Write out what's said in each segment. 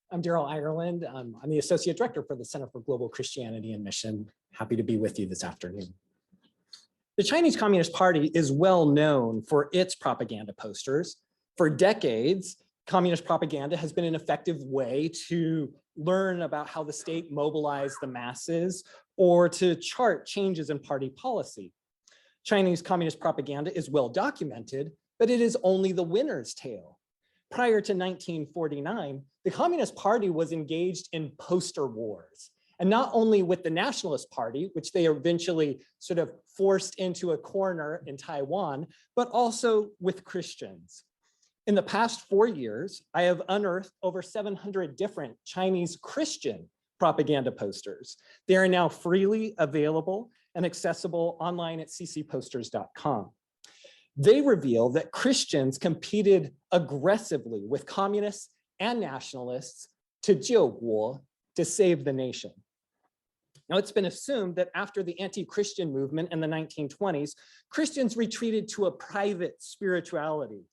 I'm Daryl Ireland. I'm the Associate Director for the Center for Global Christianity and Mission. Happy to be with you this afternoon. The Chinese Communist Party is well known for its propaganda posters. For decades, communist propaganda has been an effective way to learn about how the state mobilized the masses or to chart changes in party policy. Chinese communist propaganda is well documented, but it is only the winner's tale. Prior to 1949, the Communist Party was engaged in poster wars, and not only with the Nationalist Party, which they eventually sort of forced into a corner in Taiwan, but also with Christians. In the past 4 years, I have unearthed over 700 different Chinese Christian propaganda posters. They are now freely available and accessible online at ccposters.com. They reveal that Christians competed aggressively with communists and nationalists to 救国, to save the nation. Now, it's been assumed that after the anti-Christian movement in the 1920s, Christians retreated to a private spirituality,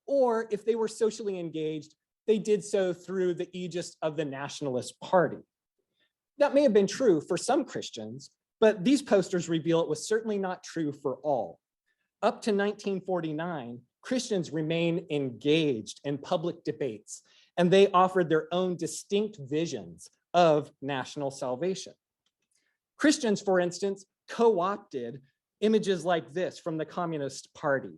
or if they were socially engaged, they did so through the aegis of the Nationalist Party. That may have been true for some Christians, but these posters reveal it was certainly not true for all. Up to 1949, Christians remained engaged in public debates, and they offered their own distinct visions of national salvation. Christians, for instance, co-opted images like this from the Communist Party.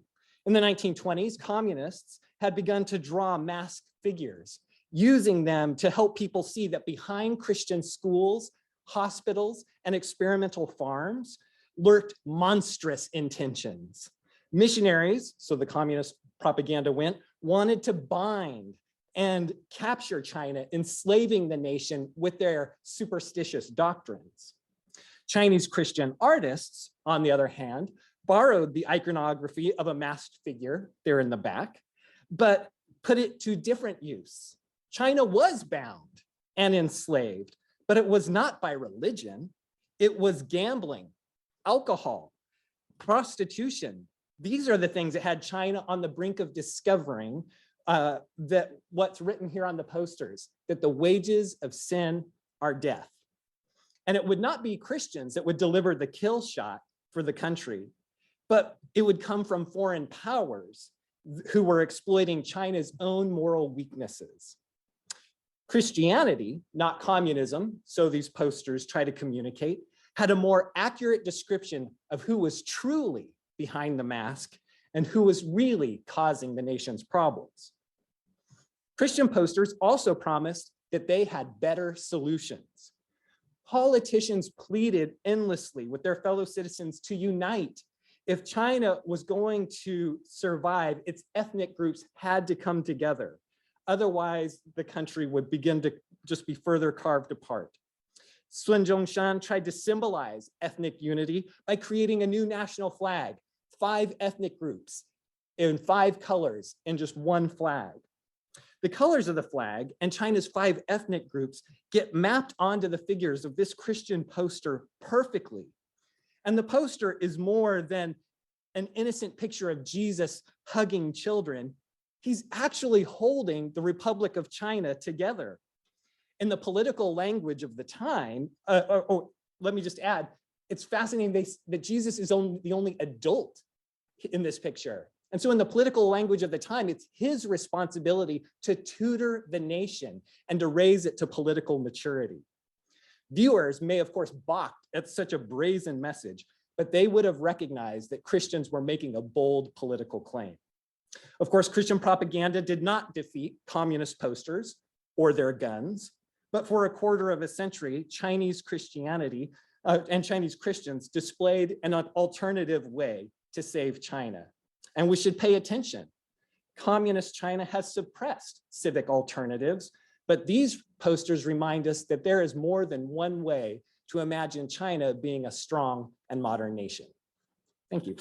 In the 1920s, communists had begun to draw masked figures, using them to help people see that behind Christian schools, hospitals, and experimental farms lurked monstrous intentions. Missionaries, so the communist propaganda went, wanted to bind and capture China, enslaving the nation with their superstitious doctrines. Chinese Christian artists, on the other hand, borrowed the iconography of a masked figure, there in the back, but put it to different use. China was bound and enslaved, but it was not by religion. It was gambling, alcohol, prostitution. These are the things that had China on the brink of discovering that what's written here on the posters, that the wages of sin are death. And it would not be Christians that would deliver the kill shot for the country, but it would come from foreign powers who were exploiting China's own moral weaknesses. Christianity, not communism, so these posters try to communicate, had a more accurate description of who was truly behind the mask and who was really causing the nation's problems. Christian posters also promised that they had better solutions. Politicians pleaded endlessly with their fellow citizens to unite. If China was going to survive, its ethnic groups had to come together. Otherwise, the country would begin to just be further carved apart. Sun Zhongshan tried to symbolize ethnic unity by creating a new national flag, 5 ethnic groups in 5 colors in just one flag. The colors of the flag and China's 5 ethnic groups get mapped onto the figures of this Christian poster perfectly. And the poster is more than an innocent picture of Jesus hugging children. He's actually holding the Republic of China together. In the political language of the time, let me just add, it's fascinating that Jesus is the only adult in this picture. And so in the political language of the time, it's his responsibility to tutor the nation and to raise it to political maturity. Viewers may, of course, balk at such a brazen message, but they would have recognized that Christians were making a bold political claim. Of course, Christian propaganda did not defeat communist posters or their guns, but for a quarter of a century, Chinese Christianity and Chinese Christians displayed an alternative way to save China. And we should pay attention. Communist China has suppressed civic alternatives, but these posters remind us that there is more than one way to imagine China being a strong and modern nation. Thank you.